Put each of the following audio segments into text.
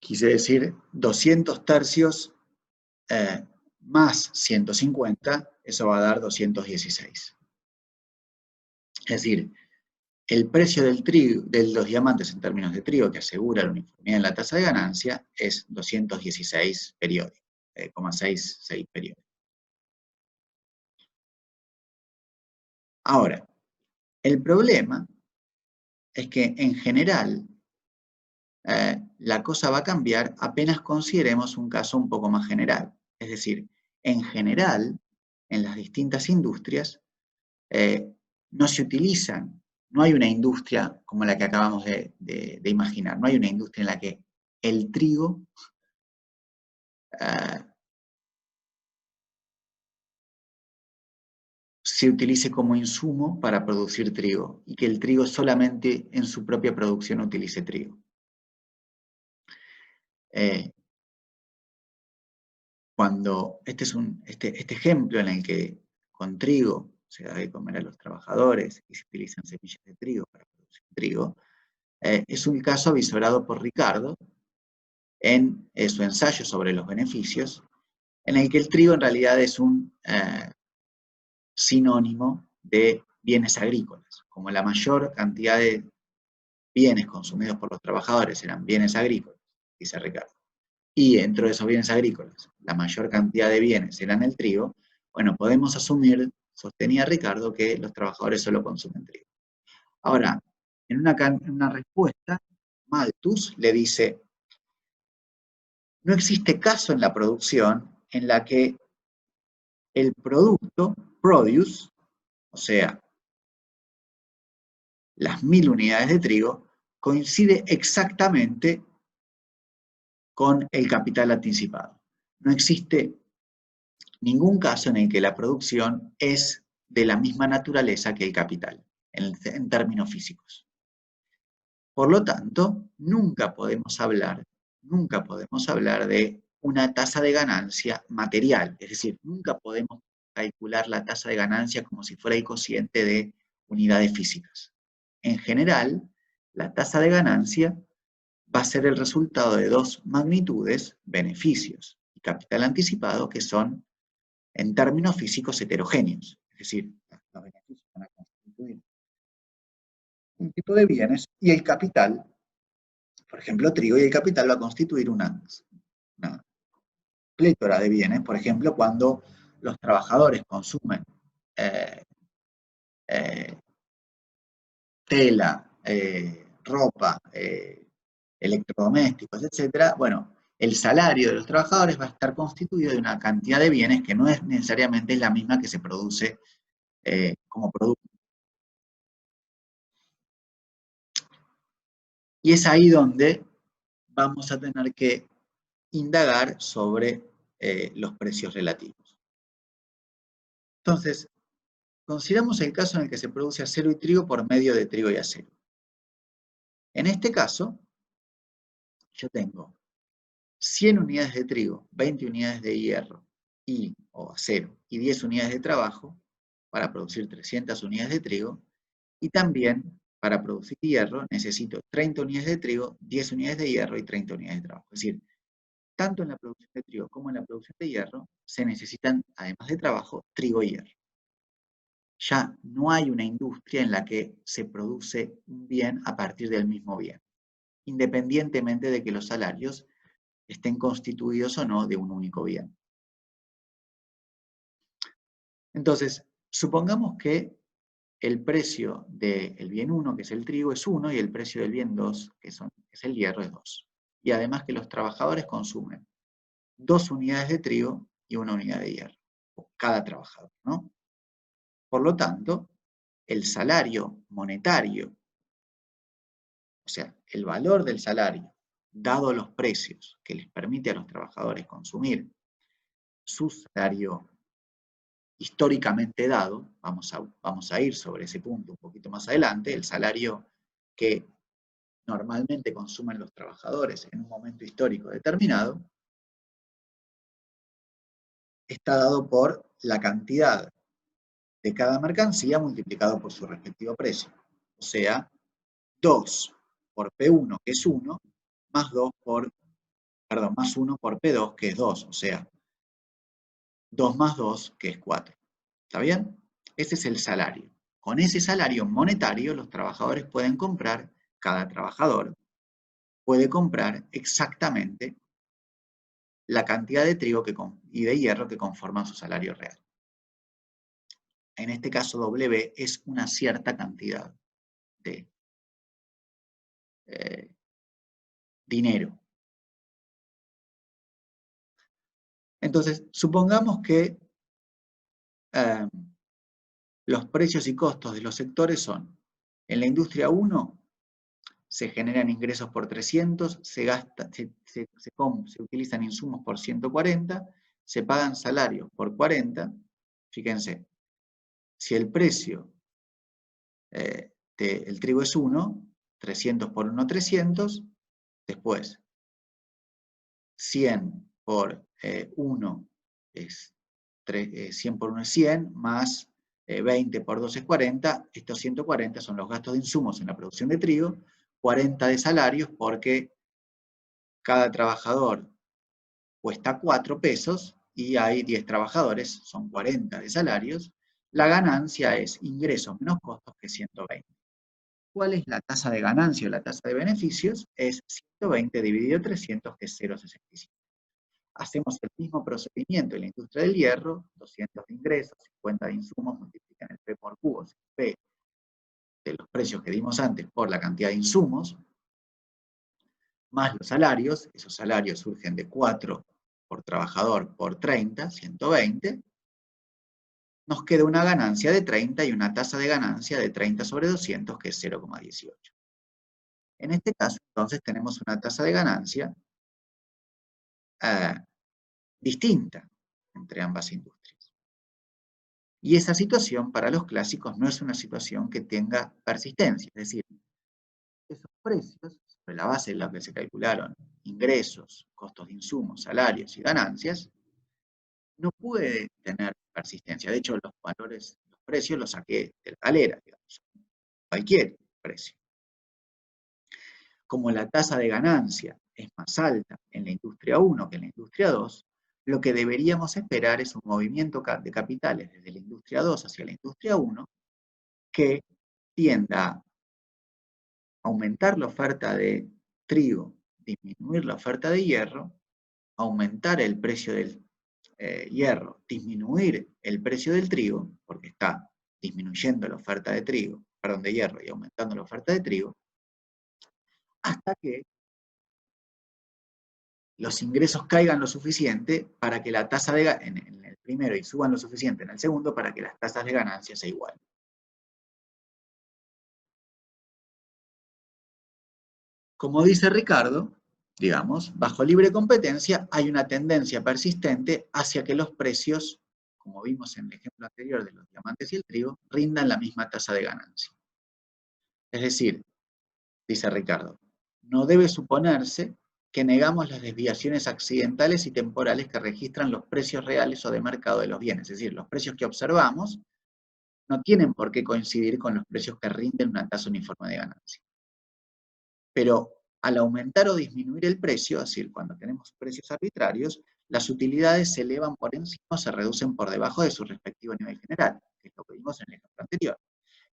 Quise decir 200 tercios más 150, eso va a dar 216. Es decir, el precio del trigo, de los diamantes en términos de trigo que asegura la uniformidad en la tasa de ganancia es 216 periódicos, 0,66 periódicos. Ahora, el problema es que en general la cosa va a cambiar apenas consideremos un caso un poco más general. Es decir, en general, en las distintas industrias, no se utilizan, no hay una industria como la que acabamos de imaginar, no hay una industria en la que el trigo se utilice como insumo para producir trigo y que el trigo solamente en su propia producción utilice trigo. Cuando este ejemplo en el que con trigo se da de comer a los trabajadores y se utilizan semillas de trigo para producir trigo, es un caso avisorado por Ricardo en su ensayo sobre los beneficios, en el que el trigo en realidad es un sinónimo de bienes agrícolas. Como la mayor cantidad de bienes consumidos por los trabajadores eran bienes agrícolas, dice Ricardo, y dentro de esos bienes agrícolas la mayor cantidad de bienes eran el trigo, bueno, podemos asumir, sostenía Ricardo, que los trabajadores solo consumen trigo. Ahora, en una respuesta, Malthus le dice, no existe caso en la producción en la que el producto, produce, o sea, las 1000 unidades de trigo, coincide exactamente con el capital anticipado. No existe ningún caso en el que la producción es de la misma naturaleza que el capital, en términos físicos. Por lo tanto, nunca podemos hablar de una tasa de ganancia material, es decir, nunca podemos calcular la tasa de ganancia como si fuera el cociente de unidades físicas. En general, la tasa de ganancia va a ser el resultado de dos magnitudes, beneficios y capital anticipado, que son, en términos físicos, heterogéneos. Es decir, los beneficios van a constituir un tipo de bienes y el capital, por ejemplo, trigo, y el capital va a constituir una plétora de bienes. Por ejemplo, cuando los trabajadores consumen tela, ropa, electrodomésticos, etc., bueno, el salario de los trabajadores va a estar constituido de una cantidad de bienes que no es necesariamente la misma que se produce como producto. Y es ahí donde vamos a tener que indagar sobre los precios relativos. Entonces, consideramos el caso en el que se produce acero y trigo por medio de trigo y acero. En este caso, yo tengo 100 unidades de trigo, 20 unidades de hierro o acero y 10 unidades de trabajo para producir 300 unidades de trigo, y también para producir hierro necesito 30 unidades de trigo, 10 unidades de hierro y 30 unidades de trabajo. Es decir, tanto en la producción de trigo como en la producción de hierro se necesitan, además de trabajo, trigo y hierro. Ya no hay una industria en la que se produce un bien a partir del mismo bien, independientemente de que los salarios estén constituidos o no de un único bien. Entonces, supongamos que el precio del bien 1, que es el trigo, es 1, y el precio del bien 2, que es el hierro, es 2. Y además que los trabajadores consumen 2 unidades de trigo y 1 unidad de hierro, cada trabajador, ¿no? Por lo tanto, el salario monetario, o sea, el valor del salario, dado los precios que les permite a los trabajadores consumir su salario históricamente dado, vamos a ir sobre ese punto un poquito más adelante, el salario que normalmente consumen los trabajadores en un momento histórico determinado, está dado por la cantidad de cada mercancía multiplicado por su respectivo precio. O sea, 2 por P1, que es 1, más 2 por perdón, más 1 por P2, que es 2, o sea, 2 más 2, que es 4. ¿Está bien? Ese es el salario. Con ese salario monetario, los trabajadores pueden comprar, cada trabajador puede comprar exactamente la cantidad de trigo y de hierro que conforman su salario real. En este caso, W es una cierta cantidad de dinero. Entonces, supongamos que los precios y costos de los sectores son, en la industria 1, se generan ingresos por 300, se utilizan insumos por 140, se pagan salarios por 40. Fíjense, si el precio del trigo es 1, 300 por 1, 300, después 100 por 1 es 100 por 1 es 100, más 20 por 2 es 40, estos 140 son los gastos de insumos en la producción de trigo, 40 de salarios porque cada trabajador cuesta 4 pesos y hay 10 trabajadores, son 40 de salarios, la ganancia es ingresos menos costos, que es 120. ¿Cuál es la tasa de ganancia o la tasa de beneficios? Es 120 dividido 300, que es 0,65. Hacemos el mismo procedimiento en la industria del hierro, 200 de ingresos, 50 de insumos, multiplican el P por Q, o sea, P de los precios que dimos antes por la cantidad de insumos, más los salarios. Esos salarios surgen de 4 por trabajador por 30, 120, nos queda una ganancia de 30 y una tasa de ganancia de 30 sobre 200, que es 0,18. En este caso, entonces, tenemos una tasa de ganancia distinta entre ambas industrias. Y esa situación para los clásicos no es una situación que tenga persistencia, es decir, esos precios, sobre la base en la que se calcularon ingresos, costos de insumos, salarios y ganancias, no puede tener persistencia. De hecho, los valores, los precios los saqué de la galera, digamos, cualquier precio. Como la tasa de ganancia es más alta en la industria 1 que en la industria 2, lo que deberíamos esperar es un movimiento de capitales desde la industria 2 hacia la industria 1 que tienda a aumentar la oferta de trigo, disminuir la oferta de hierro, aumentar el precio del hierro, disminuir el precio del trigo, porque está disminuyendo la oferta de trigo, perdón, de hierro y aumentando la oferta de trigo, hasta que los ingresos caigan lo suficiente para que la tasa de en el primero y suban lo suficiente en el segundo para que las tasas de ganancia se igualen. Como dice Ricardo, digamos, bajo libre competencia hay una tendencia persistente hacia que los precios, como vimos en el ejemplo anterior de los diamantes y el trigo, rindan la misma tasa de ganancia. Es decir, dice Ricardo, no debe suponerse que negamos las desviaciones accidentales y temporales que registran los precios reales o de mercado de los bienes. Es decir, los precios que observamos no tienen por qué coincidir con los precios que rinden una tasa uniforme de ganancia. Pero al aumentar o disminuir el precio, es decir, cuando tenemos precios arbitrarios, las utilidades se elevan por encima o se reducen por debajo de su respectivo nivel general, que es lo que vimos en el ejemplo anterior.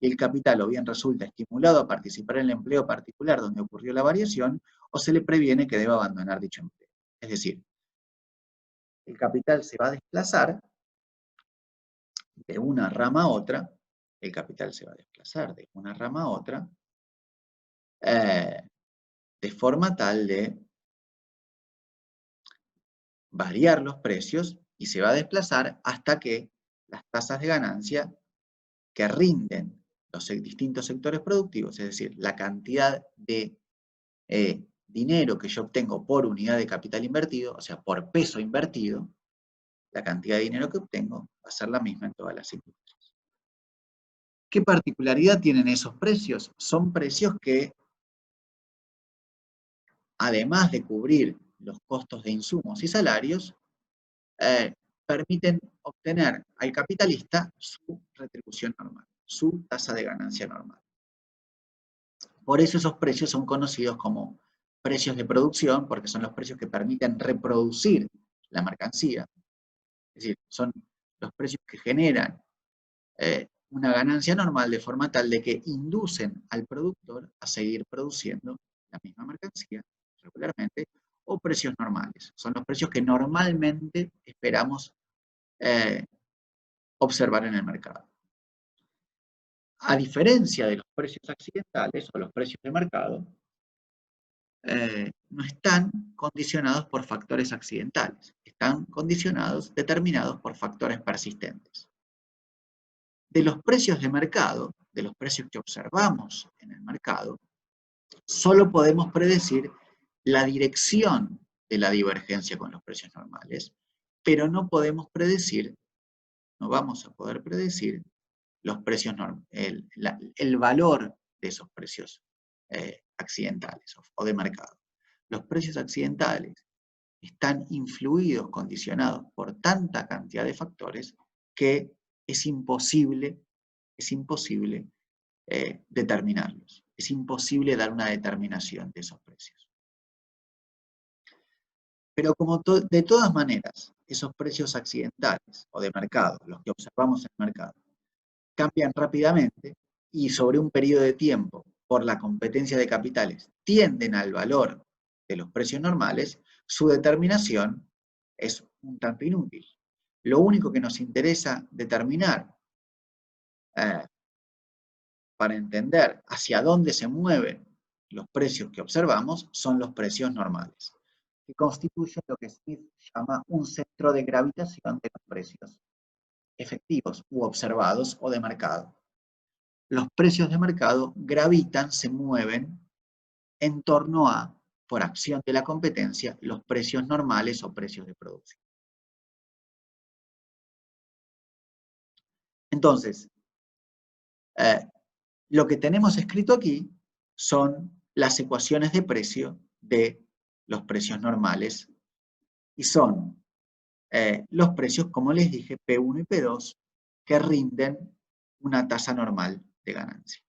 Y el capital o bien resulta estimulado a participar en el empleo particular donde ocurrió la variación, o se le previene que deba abandonar dicho empleo. Es decir, el capital se va a desplazar de una rama a otra, el capital se va a desplazar de una rama a otra, de forma tal de variar los precios y se va a desplazar hasta que las tasas de ganancia que rinden los distintos sectores productivos, es decir, la cantidad de dinero que yo obtengo por unidad de capital invertido, o sea, por peso invertido, la cantidad de dinero que obtengo va a ser la misma en todas las industrias. ¿Qué particularidad tienen esos precios? Son precios que, además de cubrir los costos de insumos y salarios, permiten obtener al capitalista su retribución normal, su tasa de ganancia normal. Por eso esos precios son conocidos como precios de producción, porque son los precios que permiten reproducir la mercancía, es decir, son los precios que generan una ganancia normal de forma tal de que inducen al productor a seguir produciendo la misma mercancía regularmente, o precios normales. Son los precios que normalmente esperamos observar en el mercado. A diferencia de los precios accidentales o los precios de mercado, no están condicionados por factores accidentales, están condicionados, determinados por factores persistentes. De los precios de mercado, de los precios que observamos en el mercado, solo podemos predecir la dirección de la divergencia con los precios normales, pero no podemos predecir, no vamos a poder predecir los precios el valor de esos precios accidentales o de mercado. Los precios accidentales están influidos, condicionados por tanta cantidad de factores que es imposible determinarlos. Es imposible dar una determinación de esos precios. Pero como de todas maneras, esos precios accidentales o de mercado, los que observamos en el mercado, cambian rápidamente y sobre un periodo de tiempo, por la competencia de capitales, tienden al valor de los precios normales, su determinación es un tanto inútil. Lo único que nos interesa determinar para entender hacia dónde se mueven los precios que observamos son los precios normales, que constituyen lo que Smith llama un centro de gravitación de los precios efectivos u observados o de mercado. Los precios de mercado gravitan, se mueven en torno a, por acción de la competencia, los precios normales o precios de producción. Entonces, lo que tenemos escrito aquí son las ecuaciones de precio de los precios normales y son los precios, como les dije, P1 y P2, que rinden una tasa normal de ganancia.